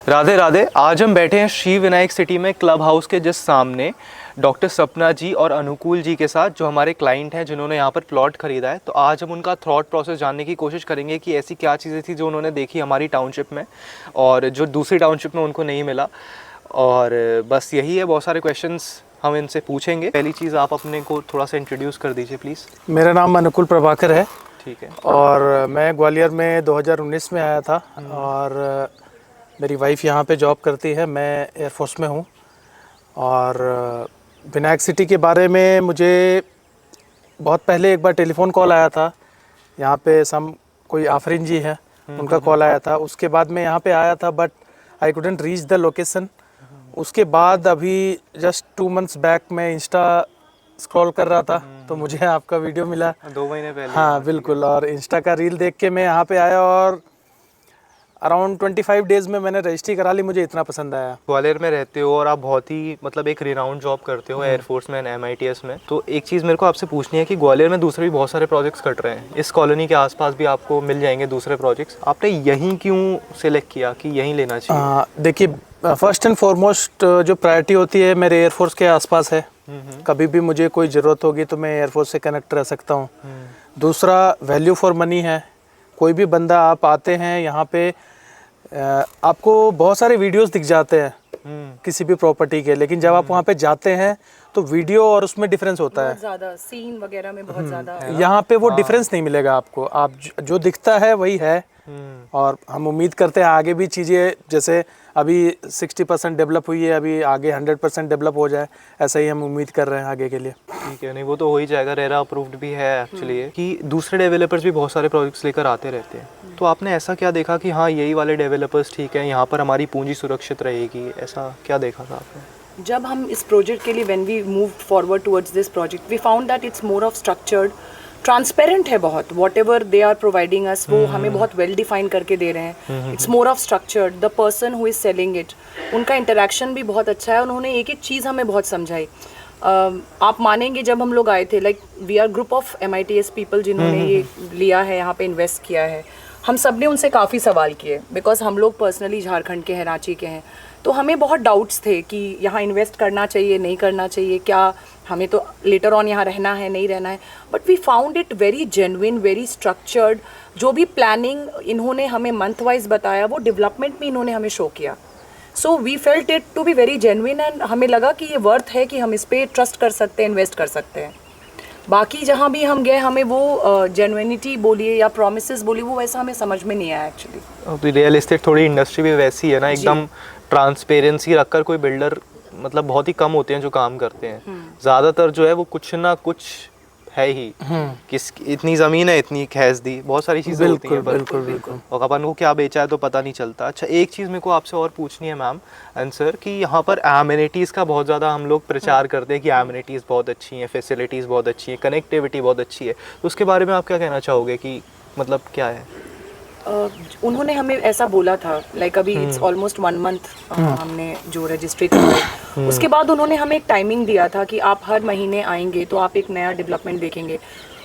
राधे राधे। आज हम बैठे हैं श्री विनायक सिटी में क्लब हाउस के जस्ट सामने डॉक्टर सपना जी और अनुकूल जी के साथ, जो हमारे क्लाइंट हैं जिन्होंने यहाँ पर प्लॉट खरीदा है। तो आज हम उनका थॉट प्रोसेस जानने की कोशिश करेंगे कि ऐसी क्या चीज़ें थी जो उन्होंने देखी हमारी टाउनशिप में और जो दूसरी टाउनशिप में उनको नहीं मिला। और बस यही है, बहुत सारे क्वेश्चंस हम इनसे पूछेंगे। पहली चीज़, आप अपने को थोड़ा सा इंट्रोड्यूस कर दीजिए प्लीज़। मेरा नाम अनुकूल प्रभाकर है। ठीक है। और मैं ग्वालियर में 2019 में आया था और मेरी वाइफ यहाँ पे जॉब करती है, मैं एयरफोर्स में हूँ। और विनायक सिटी के बारे में मुझे बहुत पहले एक बार टेलीफ़ोन कॉल आया था। यहाँ पे कोई आफरीन जी है, उनका कॉल आया था। उसके बाद मैं यहाँ पे आया था, but I couldn't reach the location. उसके बाद अभी जस्ट 2 मंथ्स बैक मैं इंस्टा स्क्रॉल कर रहा था तो मुझे आपका वीडियो मिला 2 महीने पहले। हाँ बिल्कुल। और इंस्टा का रील देख के मैं यहाँ पे आया और अराउंड 25 डेज़ में मैंने रजिस्ट्री करा ली। मुझे इतना पसंद आया। ग्वालियर में रहते हो और आप बहुत ही मतलब एक रिनाउंड जॉब करते हो एयरफोर्स में, MITS में। तो एक चीज़ मेरे को आपसे पूछनी है कि ग्वालियर में दूसरे भी बहुत सारे प्रोजेक्ट्स कट रहे हैं, इस कॉलोनी के आसपास भी आपको मिल जाएंगे दूसरे प्रोजेक्ट्स। आपने यहीं क्यों सिलेक्ट किया कि यहीं लेना चाहिए? देखिए, फर्स्ट एंड फॉरमोस्ट जो प्रायोरिटी होती है मेरे एयरफोर्स के आसपास है। कभी भी मुझे कोई ज़रूरत होगी तो मैं एयरफोर्स से कनेक्ट रह सकता हूँ। दूसरा, वैल्यू फॉर मनी है। कोई भी बंदा आप आते हैं यहाँ पे, आपको बहुत सारे वीडियोस दिख जाते हैं किसी भी प्रॉपर्टी के, लेकिन जब आप वहाँ पे जाते हैं तो वीडियो और उसमें डिफरेंस होता है। बहुत ज़्यादा सीन वगैरह में बहुत ज़्यादा यहाँ पे वो डिफरेंस नहीं मिलेगा आपको। आप जो दिखता है वही है। और हम उम्मीद करते हैं आगे भी चीज़ें, जैसे अभी 60% डेवलप हुई है, अभी आगे 100% डेवलप हो जाए, ऐसा ही हम उम्मीद कर रहे हैं आगे के लिए। ठीक है, नहीं वो तो हो ही जाएगा, रेरा अप्रूव्ड भी है एक्चुअली। कि दूसरे डेवलपर्स भी बहुत सारे प्रोजेक्ट्स लेकर आते रहते हैं, तो आपने ऐसा क्या देखा कि हाँ यही वाले डेवलपर्स ठीक है, यहाँ पर हमारी पूंजी सुरक्षित रहेगी, ऐसा क्या देखा था आपने? जब हम इस प्रोजेक्ट के लिए when we moved forward towards this project, we found that it's more of structured, transparent है बहुत। Whatever they are providing us, वो हमें बहुत वेल डिफाइन करके दे रहे हैं। It's more of structured. The person who is selling it, उनका इंटरेक्शन भी बहुत अच्छा है। उन्होंने एक एक चीज़ हमें बहुत समझाई। आप मानेंगे, जब हम लोग आए थे, like we are group of MITS people जिन्होंने ये लिया है, यहाँ पे इन्वेस्ट किया है। हम सब ने उनसे काफ़ी सवाल किए, बिकॉज हम लोग पर्सनली झारखंड के हैं, रांची के हैं। तो हमें बहुत डाउट्स थे कि यहाँ इन्वेस्ट करना चाहिए, नहीं करना चाहिए, क्या हमें तो लेटर ऑन यहाँ रहना है, नहीं रहना है। But we found it very genuine, very structured. जो भी प्लानिंग इन्होंने हमें मंथ वाइज बताया, वो डेवलपमेंट भी इन्होंने हमें शो किया। So we felt it to be very genuine and हमें लगा कि ये वर्थ है कि हम इस पर ट्रस्ट कर सकते हैं, इन्वेस्ट कर सकते हैं। बाकी जहाँ भी हम गए, हमें वो जेन्युइनिटी बोलिए या प्रोमिसेस बोलिए, वो वैसा हमें समझ में नहीं आया एक्चुअली। रियल एस्टेट थोड़ी इंडस्ट्री भी वैसी है ना, एकदम ट्रांसपेरेंसी रखकर कोई बिल्डर मतलब बहुत ही कम होते हैं जो काम करते हैं। ज़्यादातर जो है वो कुछ ना कुछ है ही, किस इतनी ज़मीन है, इतनी खैस दी, बहुत सारी चीज़ें होती हैं। बिल्कुल बिल्कुल। और अपन को क्या बेचा है तो पता नहीं चलता। अच्छा, एक चीज़ मेरे को आपसे और पूछनी है मैम आंसर, कि यहाँ पर एमिनिटीज़ का बहुत ज़्यादा हम लोग प्रचार करते हैं कि एमिनिटीज़ बहुत अच्छी हैं, फैसिलिटीज़ बहुत अच्छी हैं, कनेक्टिविटी बहुत अच्छी है। तो उसके बारे में आप क्या कहना चाहोगे कि मतलब क्या है? उन्होंने हमें ऐसा बोला था, लाइक अभी इट्स ऑलमोस्ट 1 मंथ हमने जो रजिस्ट्री करवाई, उसके बाद उन्होंने हमें एक टाइमिंग दिया था कि आप हर महीने आएंगे तो आप एक नया डेवलपमेंट देखेंगे।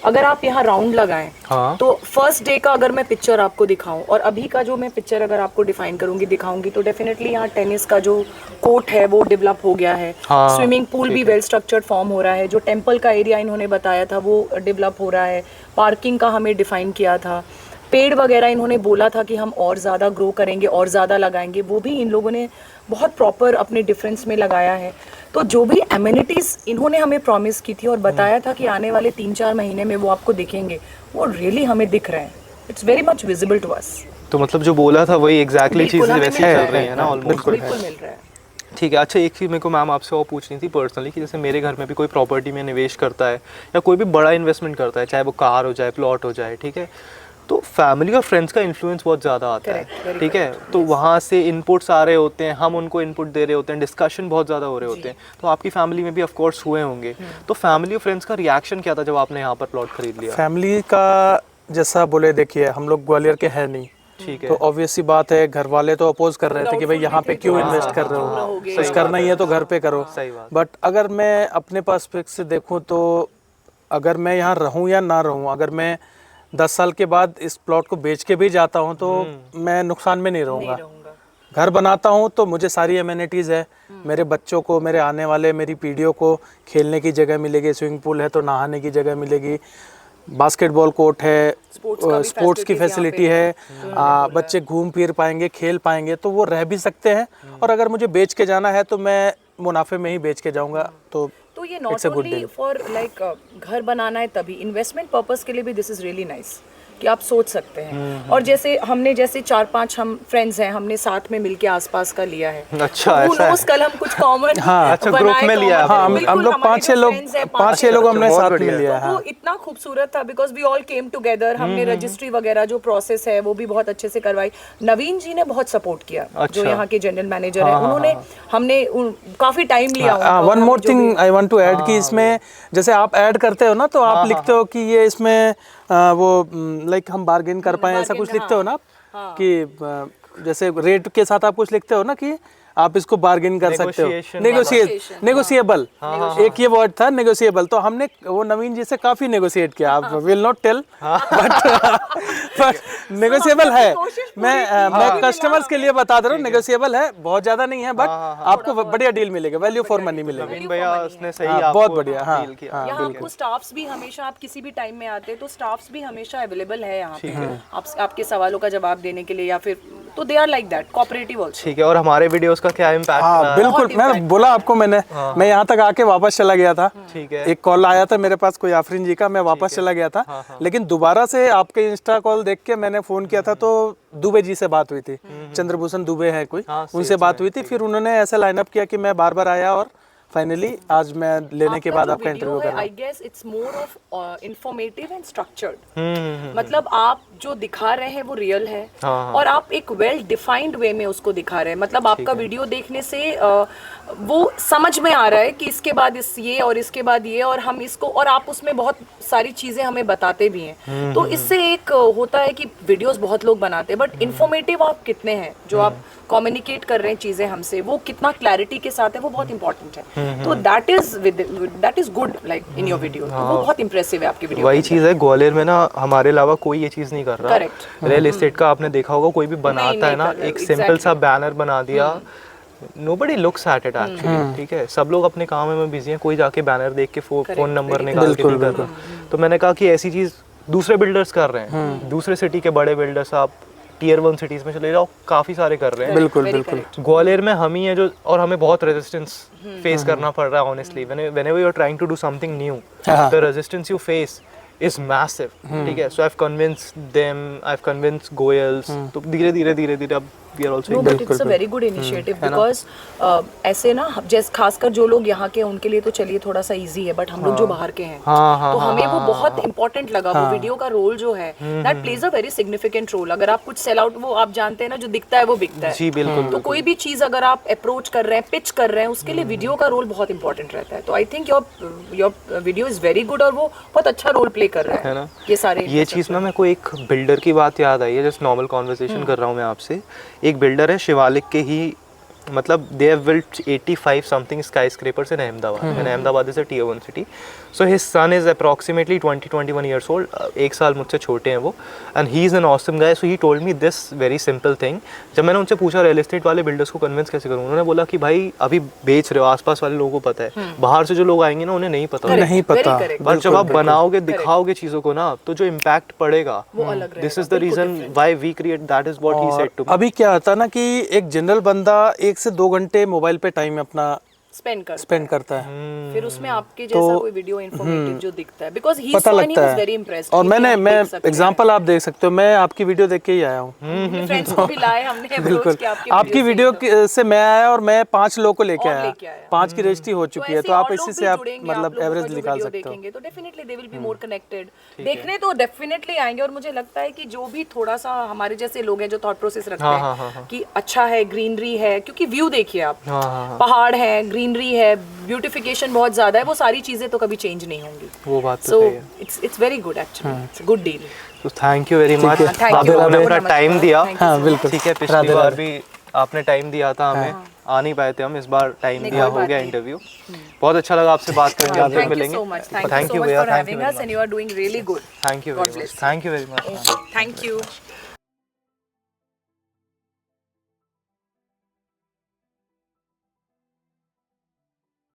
अगर आप यहाँ राउंड लगाएं, तो फर्स्ट डे का अगर मैं पिक्चर आपको दिखाऊं और अभी का जो मैं पिक्चर अगर आपको डिफाइन करूंगी, दिखाऊंगी, तो डेफिनेटली यहाँ टेनिस का जो कोर्ट है वो डेवलप हो गया है। स्विमिंग पूल भी वेल स्ट्रक्चर्ड फॉर्म हो रहा है। जो टेम्पल का एरिया इन्होंने बताया था वो डेवलप हो रहा है। पार्किंग का हमें डिफाइन किया था। पेड़ वगैरह इन्होंने बोला था कि हम और ज़्यादा ग्रो करेंगे और ज़्यादा लगाएंगे, वो भी इन लोगों ने बहुत प्रॉपर अपने डिफरेंस में लगाया है। तो जो भी एमिनिटीज़ इन्होंने हमें प्रॉमिस की थी और बताया था कि आने वाले 3-4 महीने में वो आपको दिखेंगे, वो रियली हमें दिख रहे हैं। It's very much visible to us. तो मतलब जो बोला था वही एग्जैक्टली चीज़ें वैसी चल रही है ना, ऑलमोस्ट बिल्कुल मिल रहा है। ठीक है। अच्छा, एक चीज़ मेरे को मैम आपसे और पूछनी थी पर्सनली, कि जैसे मेरे घर में भी कोई प्रॉपर्टी में निवेश करता है या कोई भी बड़ा इन्वेस्टमेंट करता है, चाहे वो कार हो जाए, प्लॉट हो जाए, ठीक है, तो फैमिली और फ्रेंड्स का इन्फ्लुएंस बहुत ज़्यादा आता है, ठीक है। तो वहाँ से इनपुट्स आ रहे होते हैं, हम उनको इनपुट दे रहे होते हैं, डिस्कशन बहुत ज़्यादा हो रहे होते हैं। तो आपकी फैमिली में भी ऑफ कोर्स हुए होंगे, तो फैमिली और फ्रेंड्स का रिएक्शन क्या था जब आपने यहाँ पर प्लॉट खरीद लिया? फैमिली का जैसा बोले, देखिए हम लोग ग्वालियर के हैं नहीं, ठीक है, तो ऑब्वियस सी बात है, घर वाले तो अपोज कर रहे थे कि भाई यहाँ पे क्यों इन्वेस्ट कर रहे हो, कुछ करना ही है तो घर पे करो। सही बात। बट अगर मैं अपने पर्सपेक्टिव से देखूँ तो अगर मैं यहाँ रहूँ या ना रहूँ, अगर मैं 10 साल के बाद इस प्लॉट को बेच के भी जाता हूँ तो मैं नुकसान में नहीं रहूँगा। घर बनाता हूँ तो मुझे सारी एमिनिटीज़ है, मेरे बच्चों को, मेरे आने वाले मेरी पीढ़ियों को खेलने की जगह मिलेगी, स्विमिंग पूल है तो नहाने की जगह मिलेगी, बास्केटबॉल कोर्ट है, स्पोर्ट्स की फैसिलिटी है, बच्चे घूम फिर पाएंगे, खेल पाएंगे, तो वो रह भी सकते हैं। और अगर मुझे बेच के जाना है तो मैं मुनाफे में ही बेच के जाऊंगा। तो ये नॉट ओनली फॉर लाइक घर बनाना है, तभी इन्वेस्टमेंट पर्पस के लिए भी दिस इज रियली नाइस कि आप सोच सकते हैं। और जैसे 4-5 हम फ्रेंड्स हैं, हमने साथ में मिलके आसपास का लिया है। अच्छा, तो ऐसा है। कल हम कुछ कॉमन अच्छा, ग्रुप में लिया। हाँ, हम लोग 5-6 लोग हमने साथ में लिया है। तो वो इतना खूबसूरत था because we all came together. हमने रजिस्ट्री वगैरह जो प्रोसेस है वो भी बहुत अच्छे से करवाई। नवीन जी ने बहुत सपोर्ट किया, जो यहाँ के जनरल मैनेजर है, उन्होंने हमने काफी टाइम लिया। One more thing I want to add कि इसमें जैसे आप ऐड करते हो ना, तो आप लिखते हो कि ये इसमें वो लाइक हम बार्गेन कर पाए, ऐसा कुछ लिखते हो ना आप कि जैसे रेट के साथ आप कुछ लिखते हो ना कि आप इसको बार्गेन कर सकते हो, नेगोशिएबल, एक ये वर्ड था नेगोशिएबल। तो हमने वो नवीन जी से काफी नेगोशिएट किया, आप will not tell but negotiable है। मैं कस्टमर्स के लिए बता दे रहा हूँ, नेगोशिएबल है, बहुत ज्यादा नहीं है, बट आपको बढ़िया डील मिलेगा, वैल्यू फॉर मनी मिलेगा। भैया उसने सही बहुत बढ़िया। हाँ, यहाँ आपको स्टाफ्स भी हमेशा, आप किसी भी टाइम में आते तो स्टाफ्स भी हमेशा अवेलेबल है यहाँ पे आपके सवालों का जवाब देने के लिए, या फिर तो they are like that cooperative also. ठीक है। और हमारे वीडियोस का क्या इम्पैक्ट? हाँ बिल्कुल, मैं बोला आपको, मैं यहाँ तक आके वापस चला गया था। ठीक है। एक कॉल आया था मेरे पास कोई आफरीन जी का, मैं वापस चला गया था। लेकिन दोबारा से आपके इंस्टा कॉल देख के मैंने फोन किया था, तो दुबे जी से बात हुई थी, चंद्रभूषण दुबे है कोई, उनसे बात हुई थी। फिर उन्होंने ऐसा लाइनअप किया कि मैं बार बार आया और फाइनली आज मैं लेने के बाद आपका इंटरव्यू कर रहा हूं। I guess it's more of informative and structured. मतलब आप जो दिखा रहे हैं वो रियल है, और आप एक वेल डिफाइंड वे में उसको दिखा रहे हैं। मतलब आपका वीडियो देखने से वो समझ में आ रहा है कि इसके बाद ये और इसके बाद ये, और हम इसको, और आप उसमें बहुत सारी चीजें हमें बताते भी हैं। तो इससे एक होता है कि वीडियोस बहुत लोग बनाते हैं, बट इंफॉर्मेटिव आप कितने हैं, जो आप कम्युनिकेट कर रहे हैं चीजें हमसे, वो कितना क्लैरिटी के साथ है, वो बहुत इंपॉर्टेंट है। तो that is good like in your video. वो बहुत इंप्रेसिव है आपकी वीडियो। वही चीज है, ग्वालियर में ना हमारे अलावा कोई ये चीज नहीं कर रहा। करेक्ट। रियल एस्टेट का आपने देखा होगा, कोई भी बनाता है ना, एक सिंपल सा बैनर बना दिया, nobody looks at it actually। ठीक है, सब लोग अपने काम में बिजी हैं, कोई जाके बैनर देख के फोन नंबर निकाल के नहीं कर रहा। तो मैंने कहा कि ऐसी चीज दूसरे बिल्डर्स कर रहे हैं, दूसरे सिटी के बड़े बिल्डर्स, आप टियर 1 सिटीज में चले जाओ, काफी सारे कर रहे हैं। बिल्कुल बिल्कुल। ग्वालियर में हम ही है जो, और हमें बहुत रेजिस्टेंस फेस करना पड़ रहा है honestly. whenever you're trying to do something new, the resistance you face is massive। ठीक है, so I've convinced them, I've convinced Goyals। तो धीरे धीरे अब we are also। No, but it's a very good initiative because ऐसे ना, जैसे खासकर जो लोग यहाँ के, उनके लिए तो चलिए थोड़ा सा इजी है, बट हम लोग जो बाहर के हैं, तो हमें वो बहुत इंपॉर्टेंट लगा। वो वीडियो का रोल जो है, that plays a very significant role. अगर आप कुछ सेल आउट, वो आप जानते हैं ना, जो दिखता है वो बिकता है। जी बिल्कुल। तो कोई भी चीज अगर आप अप्रोच कर रहे हैं, पिच कर रहे हैं, उसके लिए वीडियो का रोल बहुत इंपॉर्टेंट रहता है। तो I think your video is very good, और वो बहुत अच्छा रोल प्ले कर रहा है ना। ये चीज ना, मेरे को एक बिल्डर की बात याद आई है, जस्ट नॉर्मल कॉन्वर्सेशन कर रहा हूँ मैं आपसे। एक बिल्डर है शिवालिक के ही, मतलब they have built 85 something skyscrapers in Ahmedabad, and Ahmedabad is a tier 1 city. So his son is approximately 20-21 years old, एक साल मुझसे छोटे हैं वो, and he is an awesome guy. So he told me this very simple thing। जब मैंने उनसे पूछा रियल एस्टेट वाले बिल्डर्स को कन्विंस कैसे करूँ, उन्होंने बोला कि भाई अभी बेच रहे हो, आसपास वाले लोगों को पता है, बाहर से जो लोग आएंगे ना उन्हें नहीं पता, नहीं पता। बट जब आप बनाओगे, दिखाओगे चीजों को ना, तो जो इम्पैक्ट पड़ेगा, this is the reason why we create, that is what he said to me. अभी क्या होता है ना कि एक जनरल बंदा 1 से 2 घंटे मोबाइल पे टाइम अपना स्पेंड करता है, फिर उसमें आपके जैसा कोई वीडियो इंफॉर्मेटिव जो दिखता है, बिकॉज ही पता लगता है। Very impressed. और मैं एग्जांपल आप देख सकते हो, मैं आपकी वीडियो देख के ही आया हूँ। फ्रेंड्स को भी लाए हमने, बिल्कुल आपकी वीडियो से मैं आया, और मैं 5 लोगों को लेके आया, 5 की रजिस्ट्री हो चुकी है। तो आप इसी से आप मतलब एवरेज निकाल सकते हो। तो definitely they will be more connected, देखने तो डेफिनेटली आएंगे। और मुझे लगता है कि जो भी थोड़ा सा हमारे जैसे लोग हैं जो थॉट प्रोसेस रखते हैं कि अच्छा है, ग्रीनरी है, क्योंकि व्यू देखिए आप, पहाड़ है, ग्रीनरी है, ब्यूटिफिकेशन बहुत ज्यादा है, वो सारी चीजें तो कभी चेंज नहीं होंगी। वो बात तो सही है। It's very good actually, it's a good deal. तो थैंक यू वेरी मच, आपने अपना टाइम दिया। हाँ बिल्कुल। ठीक है, पिछली बार भी आपने टाइम दिया था हमें, आ नहीं पाए थे हम, इस बार टाइम दिया, हो गया इंटरव्यू। बहुत अच्छा लगा आपसे बात करके, आप फिर मिलेंगे। थैंक यू भैया, thank you, and you are doing really good. Thank you very much, thank you very much, thank you.